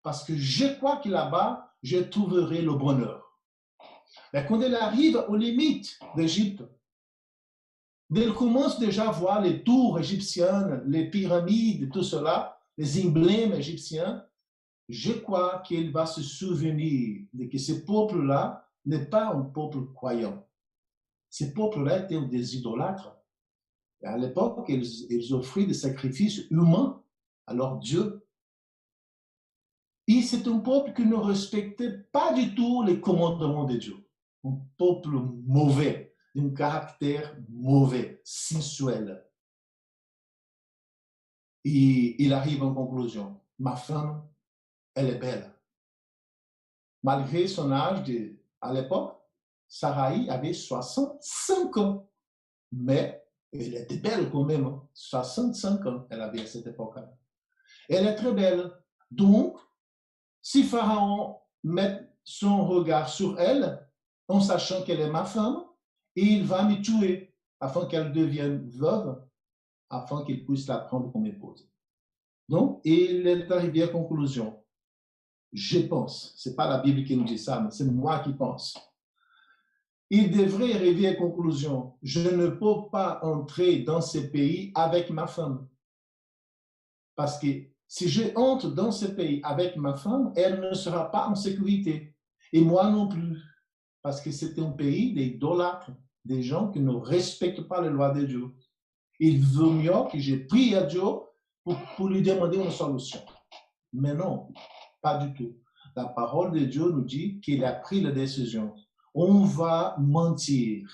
Parce que je crois que là-bas, je trouverai le bonheur. Mais quand il arrive aux limites d'Égypte, il commence déjà à voir les tours égyptiennes, les pyramides, tout cela, les emblèmes égyptiens. Je crois qu'il va se souvenir de que ce peuple-là n'est pas un peuple croyant. Ce peuple-là était des idolâtres. Et à l'époque, ils offraient des sacrifices humains à leur Dieu. Et c'est un peuple qui ne respectait pas du tout les commandements de Dieu. Un peuple mauvais, d'un caractère mauvais, sensuel. Et il arrive en conclusion. Ma femme, elle est belle. Malgré son âge à l'époque, Sarai avait 65 ans. Mais elle était belle quand même. 65 ans, elle avait à cette époque-là. Elle est très belle. Donc, si Pharaon met son regard sur elle, en sachant qu'elle est ma femme, il va me tuer afin qu'elle devienne veuve, afin qu'il puisse la prendre comme épouse. Donc, il est arrivé à la conclusion. Je pense, ce n'est pas la Bible qui nous dit ça, mais c'est moi qui pense. Il devrait arriver à la conclusion. Je ne peux pas entrer dans ce pays avec ma femme. Parce que si je entre dans ce pays avec ma femme, elle ne sera pas en sécurité. Et moi non plus. Parce que c'est un pays d'idolâtres, des gens qui ne respectent pas les lois de Dieu. Il vaut mieux que je prie à Dieu pour lui demander une solution. Mais non, pas du tout. La parole de Dieu nous dit qu'il a pris la décision. On va mentir.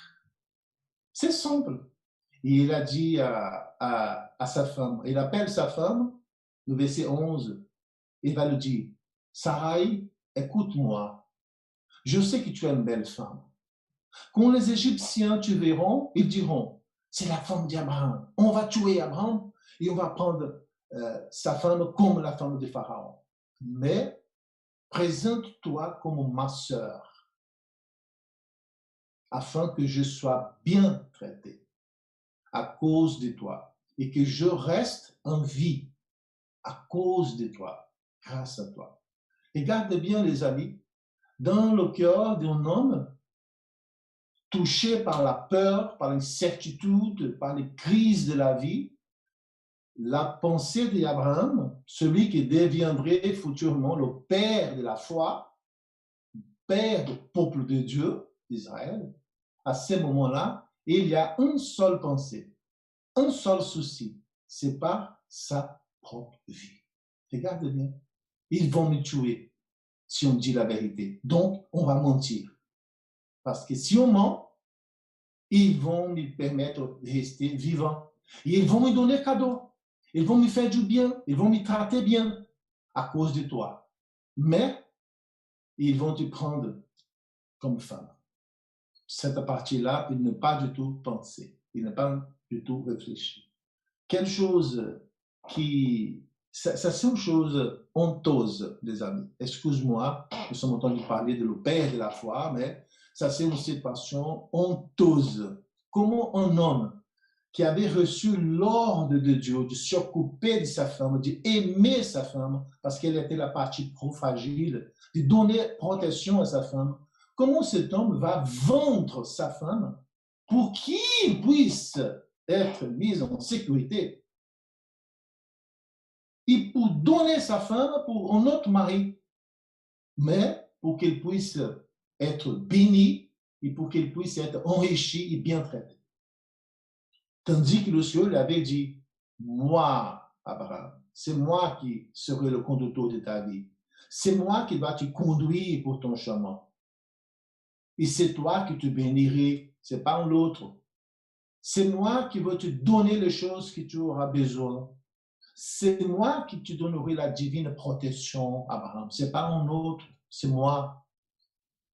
C'est simple. Et il a dit à sa femme, il appelle sa femme, le verset 11, il va lui dire, Sarai, écoute-moi, je sais que tu es une belle femme. Quand les Égyptiens te verront, ils diront, c'est la femme d'Abraham. On va tuer Abraham et on va prendre sa femme comme la femme de Pharaon. Mais présente-toi comme ma sœur, afin que je sois bien traité à cause de toi et que je reste en vie à cause de toi, grâce à toi. Regardez bien, les amis, dans le cœur d'un homme touché par la peur, par l'incertitude, par les crises de la vie, la pensée d'Abraham, celui qui deviendrait futurement le père de la foi, père du peuple de Dieu, d'Israël, à ce moment-là, il y a une seule pensée, un seul souci, c'est pas sa propre vie. Regardez bien, ils vont me tuer si on dit la vérité. Donc, on va mentir. Parce que si on ment, ils vont me permettre de rester vivant. Et ils vont me donner cadeau. Ils vont me faire du bien. Ils vont me traiter bien à cause de toi. Mais ils vont te prendre comme femme. Cette partie-là, il n'a pas du tout pensé. Il n'a pas du tout réfléchi. Quelque chose qui... Ça, c'est une chose honteuse, les amis. Excuse-moi, nous sommes entendus parler de le père de la foi, mais ça, c'est une situation honteuse. Comment un homme qui avait reçu l'ordre de Dieu de s'occuper de sa femme, d'aimer sa femme, parce qu'elle était la partie trop fragile, de donner protection à sa femme, comment cet homme va vendre sa femme pour qu'il puisse être mis en sécurité? Et pour donner sa femme pour un autre mari, mais pour qu'il puisse être béni et pour qu'il puisse être enrichi et bien traité. Tandis que le Seigneur lui avait dit, moi, Abraham, c'est moi qui serai le conducteur de ta vie. C'est moi qui va te conduire pour ton chemin. Et c'est toi qui te bénirai, c'est pas l'autre. C'est moi qui veux te donner les choses que tu auras besoin. C'est moi qui te donnerai la divine protection, Abraham. Ce n'est pas un autre, c'est moi.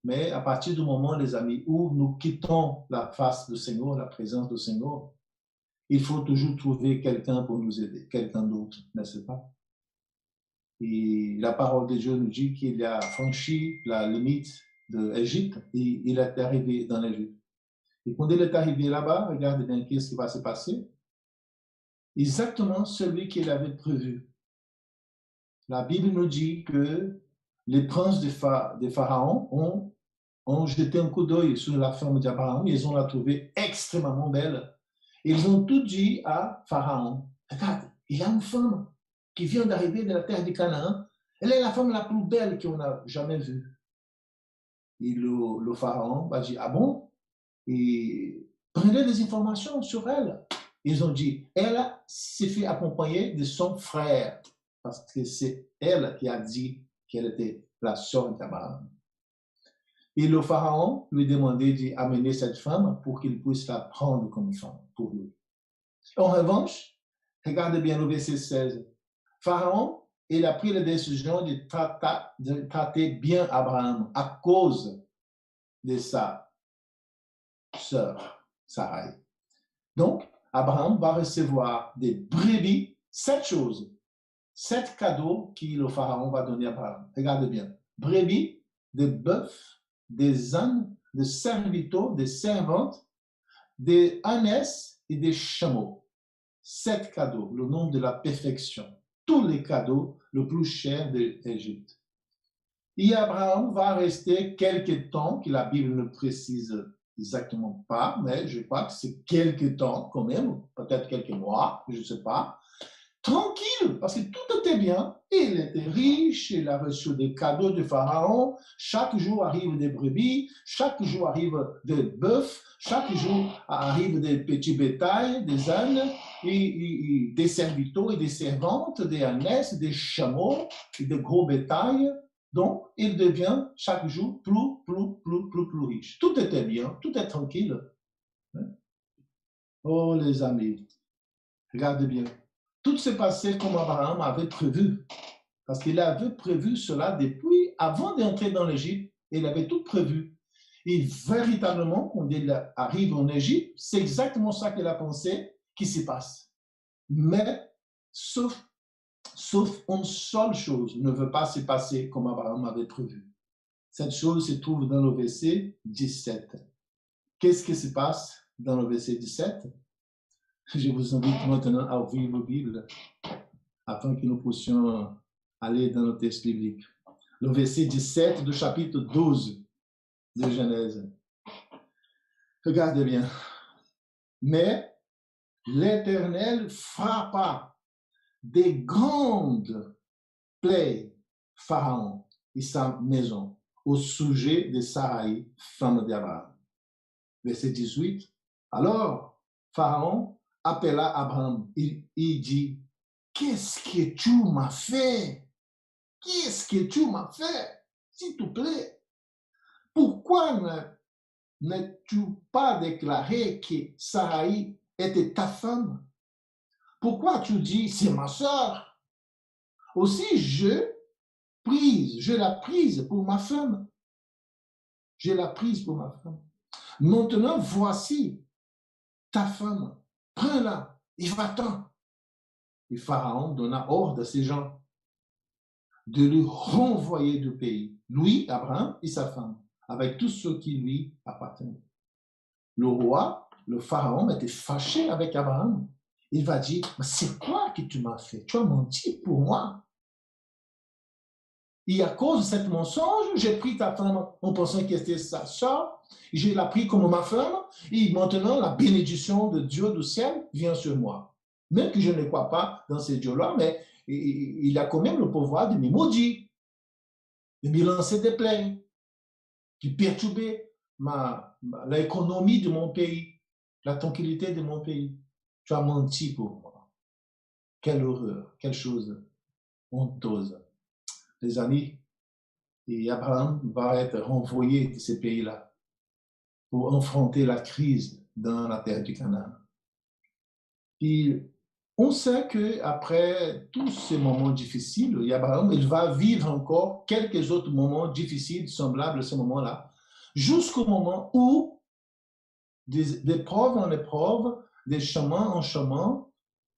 Mais à partir du moment, les amis, où nous quittons la face du Seigneur, la présence du Seigneur, il faut toujours trouver quelqu'un pour nous aider, quelqu'un d'autre, n'est-ce pas? Et la parole de Dieu nous dit qu'il a franchi la limite de l'Égypte et il est arrivé dans l'Égypte. Et quand il est arrivé là-bas, regardez bien qu'est-ce qui va se passer. Exactement celui qu'il avait prévu. La Bible nous dit que les princes de Pharaon ont jeté un coup d'œil sur la femme d'Abraham. Ils ont la trouvée extrêmement belle. Ils ont tout dit à Pharaon. Regarde, il y a une femme qui vient d'arriver de la terre de Canaan. Elle est la femme la plus belle qu'on a jamais vue. Et le Pharaon va dire, ah bon? Et prenez des informations sur elle. Ils ont dit, elle s'est fait accompagner de son frère, parce que c'est elle qui a dit qu'elle était la sœur d'Abraham. Et le Pharaon lui demandait d'amener cette femme pour qu'il puisse la prendre comme femme pour lui. En revanche, regardez bien le verset 16. Pharaon, il a pris la décision de traiter bien Abraham à cause de sa sœur, Sarai. Donc, Abraham va recevoir des brebis, 7 choses, 7 cadeaux que le Pharaon va donner à Abraham. Regardez bien. Brebis, des bœufs, des ânes, des serviteurs, des servantes, des ânesses et des chameaux. 7 cadeaux, le nom de la perfection. Tous les cadeaux le plus cher de l'Égypte. Et Abraham va rester quelque temps, que la Bible ne précise exactement pas, mais je crois que c'est quelque temps quand même, peut-être quelques mois, je ne sais pas, tranquille, parce que tout était bien. Il était riche, il a reçu des cadeaux de Pharaon. Chaque jour arrivent des brebis, chaque jour arrivent des bœufs, chaque jour arrivent des petits bétails, des ânes, et des serviteurs et des servantes, des ânesses, des chameaux, et des gros bétails. Donc, il devient chaque jour plus riche. Tout était bien, tout est tranquille. Oh, les amis, regardez bien. Tout s'est passé comme Abraham avait prévu. Parce qu'il avait prévu cela depuis avant d'entrer dans l'Égypte. Il avait tout prévu. Et véritablement, quand il arrive en Égypte, c'est exactement ça qu'il a pensé qui se passe. Mais, sauf une seule chose ne veut pas se passer comme Abraham avait prévu. Cette chose se trouve dans le verset 17. Qu'est-ce qui se passe dans le verset 17? Je vous invite maintenant à ouvrir vos Bibles afin que nous puissions aller dans le texte biblique. Le verset 17 du chapitre 12 de Genèse. Regardez bien. Mais l'Éternel frappa des grandes plaies Pharaon et sa maison au sujet de Sarai, femme d'Abraham. Verset 18. Alors, Pharaon appela Abraham. Il dit, qu'est-ce que tu m'as fait? Qu'est-ce que tu m'as fait? S'il te plaît. Pourquoi n'as-tu pas déclaré que Sarai était ta femme? Pourquoi tu dis, c'est ma sœur? Aussi, je l'ai prise pour ma femme. Je l'ai prise pour ma femme. Maintenant, voici ta femme. Prends-la et va-t'en. Et Pharaon donna ordre à ses gens de lui renvoyer du pays, lui, Abraham et sa femme, avec tout ce qui lui appartenait. Le roi, le Pharaon, était fâché avec Abraham. Il va dire, mais c'est quoi que tu m'as fait? Tu as menti pour moi. Et à cause de ce mensonge, j'ai pris ta femme en pensant que c'était sa soeur. Je l'ai pris comme ma femme. Et maintenant, la bénédiction de Dieu du ciel vient sur moi. Même que je ne crois pas dans ce Dieu-là, mais il a quand même le pouvoir de me maudire, de me lancer des plaies, de perturber l'économie de mon pays, la tranquillité de mon pays. Tu as menti pour moi. Quelle horreur, quelle chose honteuse. Les amis, et Abraham va être renvoyé de ces pays-là pour affronter la crise dans la terre du Canaan. Puis, on sait qu'après tous ces moments difficiles, Abraham, il va vivre encore quelques autres moments difficiles semblables à ce moment-là, jusqu'au moment où, d'épreuve en épreuve, des chemins en chemin,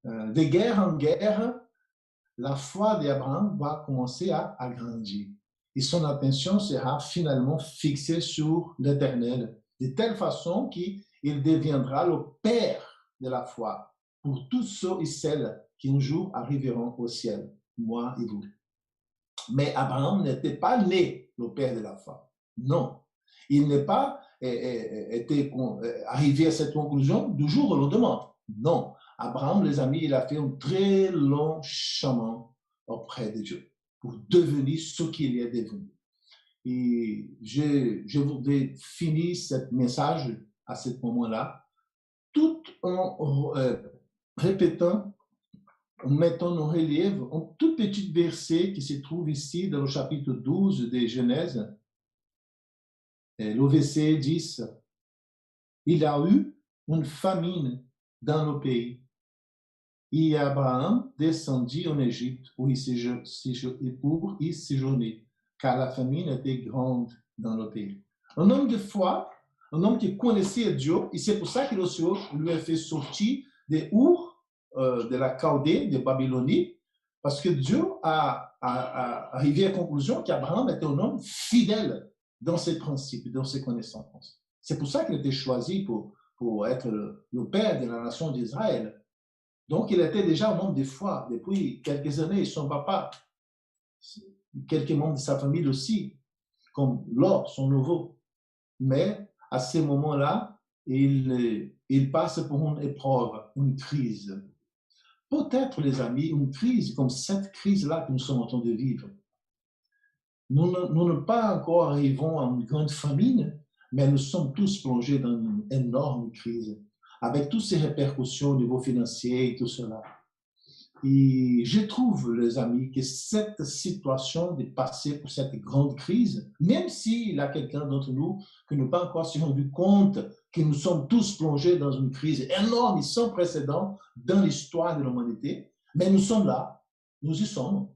de guerre en guerre, la foi d'Abraham va commencer à grandir. Et son attention sera finalement fixée sur l'Éternel, de telle façon qu'il deviendra le père de la foi pour tous ceux et celles qui un jour arriveront au ciel, moi et vous. Mais Abraham n'était pas né le père de la foi. Non. Il n'est pas arrivé à cette conclusion du jour au lendemain. Non. Abraham, les amis, il a fait un très long chemin auprès de Dieu pour devenir ce qu'il est devenu. Et je voudrais finir ce message à ce moment-là, tout en répétant, en mettant en relief un tout petit verset qui se trouve ici dans le chapitre 12 de Genèse. Et le verset 10, il y a eu une famine dans le pays. Et Abraham descendit en Égypte pour y séjourner, car la famine était grande dans le pays. Un homme de foi, un homme qui connaissait Dieu, et c'est pour ça que le Seigneur lui a fait sortir de Our, de la Chaldée, de Babylonie, parce que Dieu a arrivé à la conclusion qu'Abraham était un homme fidèle dans ses principes, dans ses connaissances. C'est pour ça qu'il était choisi pour être le père de la nation d'Israël. Donc, il était déjà un homme de foi depuis quelques années. Son papa, quelques membres de sa famille aussi, comme Lot, son neveu. Mais à ce moment-là, il passe pour une épreuve, une crise. Peut-être, les amis, une crise comme cette crise-là que nous sommes en train de vivre. Nous ne pas encore arrivons à une grande famine, mais nous sommes tous plongés dans une énorme crise, avec toutes ces répercussions au niveau financier et tout cela. Et je trouve, les amis, que cette situation de passer pour cette grande crise, même s'il y a quelqu'un d'entre nous qui n'a pas encore se rendu compte que nous sommes tous plongés dans une crise énorme et sans précédent dans l'histoire de l'humanité, mais nous sommes là, nous y sommes.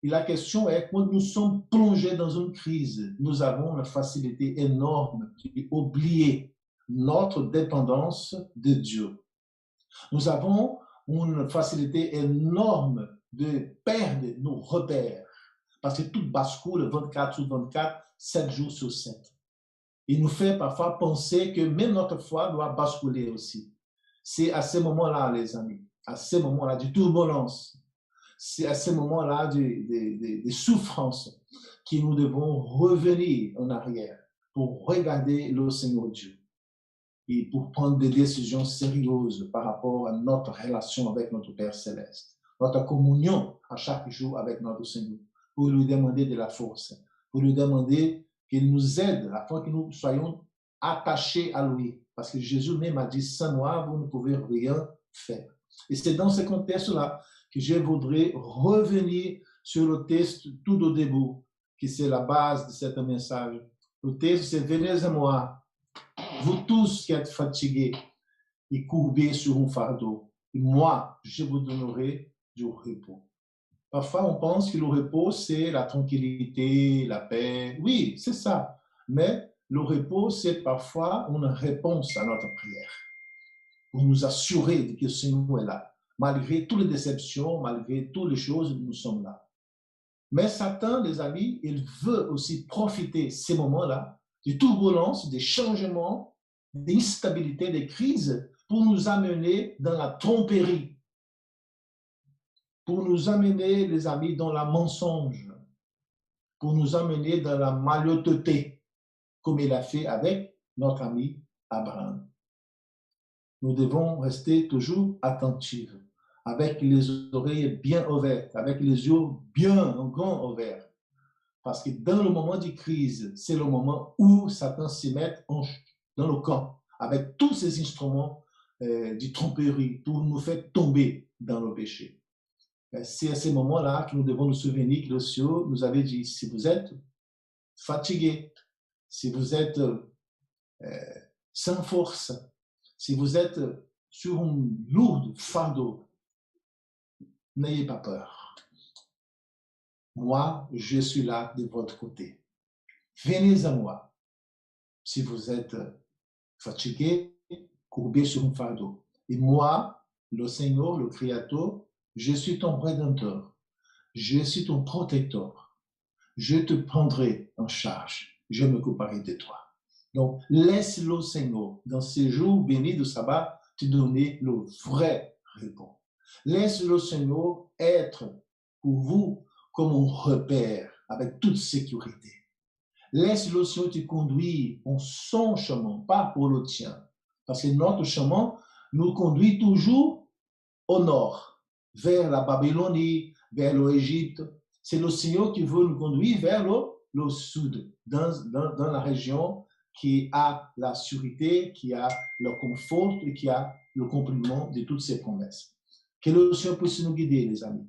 Et la question est, quand nous sommes plongés dans une crise, nous avons une facilité énorme d'oublier notre dépendance de Dieu. Nous avons une facilité énorme de perdre nos repères, parce que tout bascule 24 sur 24, 7 jours sur 7. Il nous fait parfois penser que même notre foi doit basculer aussi. C'est à ce moment-là, les amis, à ce moment-là de turbulence, c'est à ce moment-là de souffrance que nous devons revenir en arrière pour regarder le Seigneur Dieu et pour prendre des décisions sérieuses par rapport à notre relation avec notre Père Céleste, notre communion à chaque jour avec notre Seigneur, pour lui demander de la force, pour lui demander qu'il nous aide afin que nous soyons attachés à lui. Parce que Jésus même a dit, sans moi, vous ne pouvez rien faire. Et c'est dans ce contexte-là que je voudrais revenir sur le texte tout au début, qui c'est la base de ce message. Le texte, c'est « Venez à moi, vous tous qui êtes fatigués et courbés sur un fardeau, et moi, je vous donnerai du repos. » Parfois, on pense que le repos, c'est la tranquillité, la paix. Oui, c'est ça. Mais le repos, c'est parfois une réponse à notre prière, pour nous assurer que le Seigneur est là. Malgré toutes les déceptions, malgré toutes les choses, nous sommes là. Mais Satan, les amis, il veut aussi profiter de ces moments-là, des turbulences, des changements, des instabilités, des crises, pour nous amener dans la tromperie, pour nous amener, les amis, dans la mensonge, pour nous amener dans la malhonnêteté, comme il a fait avec notre ami Abraham. Nous devons rester toujours attentifs, avec les oreilles bien ouvertes, avec les yeux bien grands ouverts. Parce que dans le moment de crise, c'est le moment où Satan s'y met dans le camp, avec tous ces instruments de tromperie pour nous faire tomber dans le péché. C'est à ce moment-là que nous devons nous souvenir que le Seigneur nous avait dit, si vous êtes fatigué, si vous êtes sans force, si vous êtes sur un lourd fardeau, n'ayez pas peur. Moi, je suis là de votre côté. Venez à moi. Si vous êtes fatigué, courbé sur un fardeau. Et moi, le Seigneur, le Créateur, je suis ton Rédempteur. Je suis ton protecteur. Je te prendrai en charge. Je m'occuperai de toi. Donc, laisse le Seigneur, dans ces jours bénis de sabbat, te donner le vrai repos. Laisse le Seigneur être pour vous comme un repère avec toute sécurité. Laisse le Seigneur te conduire en son chemin, pas pour le tien. Parce que notre chemin nous conduit toujours au nord, vers la Babylonie, vers l'Égypte. C'est le Seigneur qui veut nous conduire vers le sud, dans la région qui a la sûreté, qui a le confort et qui a le compliment de toutes ses promesses. Que le Seigneur puisse nous guider, les amis.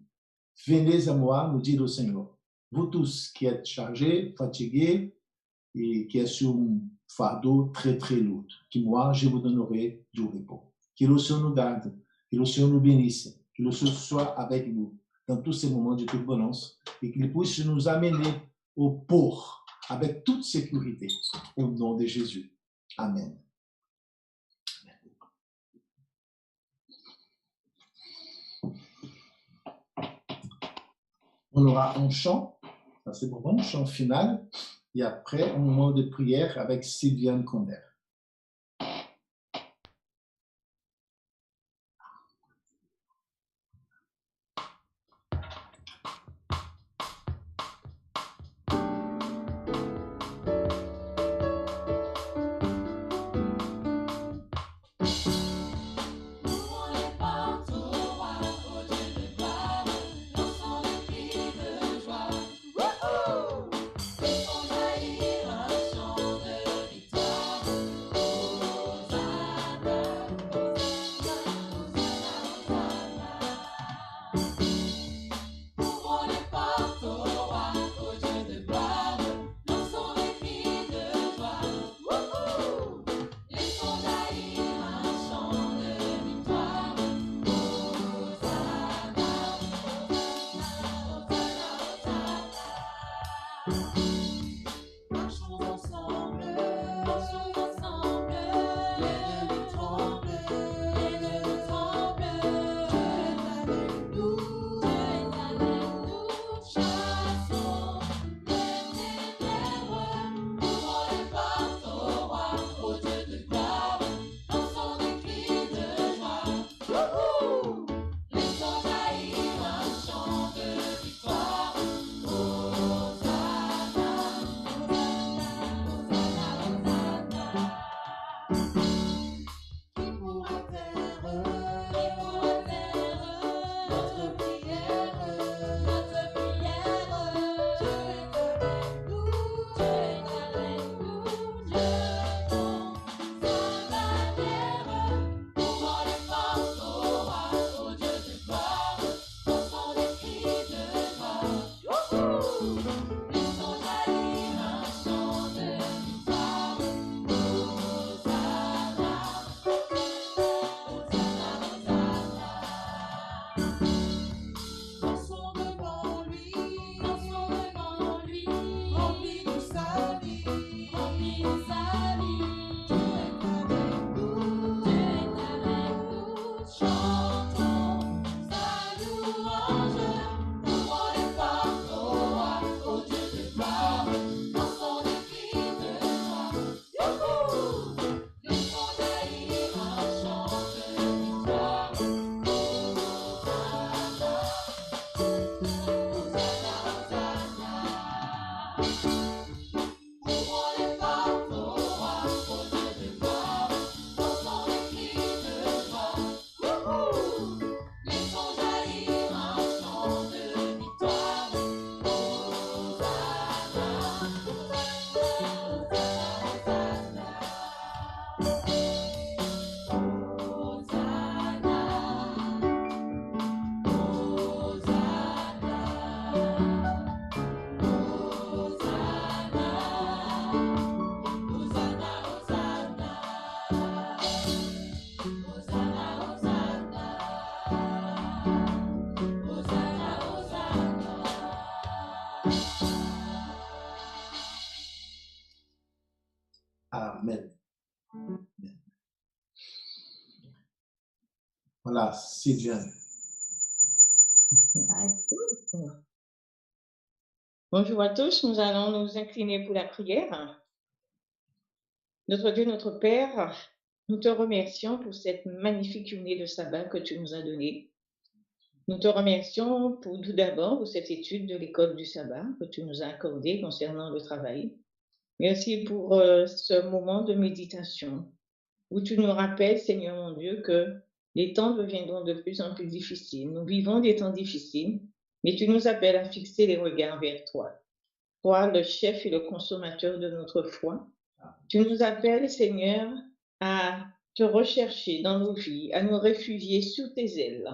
Venez à moi, nous dit le Seigneur. Vous tous qui êtes chargés, fatigués et qui êtes sur un fardeau très, très lourd, que moi, je vous donnerai du repos. Que le Seigneur nous garde, que le Seigneur nous bénisse, que le Seigneur soit avec nous dans tous ces moments de turbulence et qu'il puisse nous amener au port avec toute sécurité au nom de Jésus. Amen. On aura un chant, ça c'est bon, un chant final, et après un moment de prière avec Sylviane Conder. Son jaillir un chant de victoire. Amen. Voilà, Sylviane. Bonjour à tous, nous allons nous incliner pour la prière. Notre Dieu, notre Père, nous te remercions pour cette magnifique journée de sabbat que tu nous as donnée. Nous te remercions pour tout d'abord pour cette étude de l'école du sabbat que tu nous as accordée concernant le travail. Merci pour ce moment de méditation où tu nous rappelles, Seigneur mon Dieu, que les temps deviendront de plus en plus difficiles. Nous vivons des temps difficiles, mais tu nous appelles à fixer les regards vers toi. Toi, le chef et le consommateur de notre foi. Tu nous appelles, Seigneur, à te rechercher dans nos vies, à nous réfugier sous tes ailes.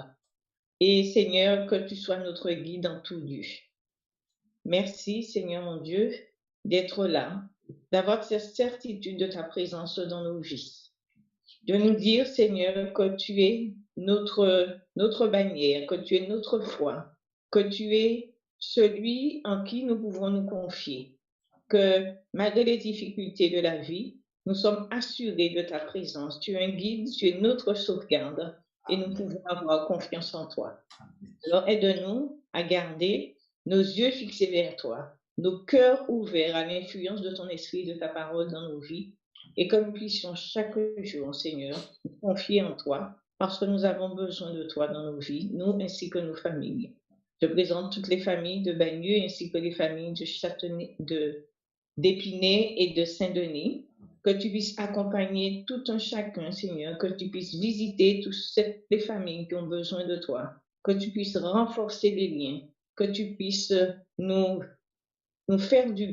Et Seigneur, que tu sois notre guide en tout lieu. Merci, Seigneur mon Dieu, d'être là, d'avoir cette certitude de ta présence dans nos vies. De nous dire, Seigneur, que tu es notre bannière, que tu es notre foi, que tu es celui en qui nous pouvons nous confier, que malgré les difficultés de la vie, nous sommes assurés de ta présence. Tu es un guide, tu es notre sauvegarde et nous pouvons avoir confiance en toi. Alors aide-nous à garder nos yeux fixés vers toi, nos cœurs ouverts à l'influence de ton esprit et de ta parole dans nos vies, et que nous puissions chaque jour, Seigneur, nous confier en toi, parce que nous avons besoin de toi dans nos vies, nous ainsi que nos familles. Je présente toutes les familles de Bagneux ainsi que les familles d'Épinay et de Saint-Denis, que tu puisses accompagner tout un chacun, Seigneur, que tu puisses visiter toutes les familles qui ont besoin de toi, que tu puisses renforcer les liens, que tu puisses nous faire du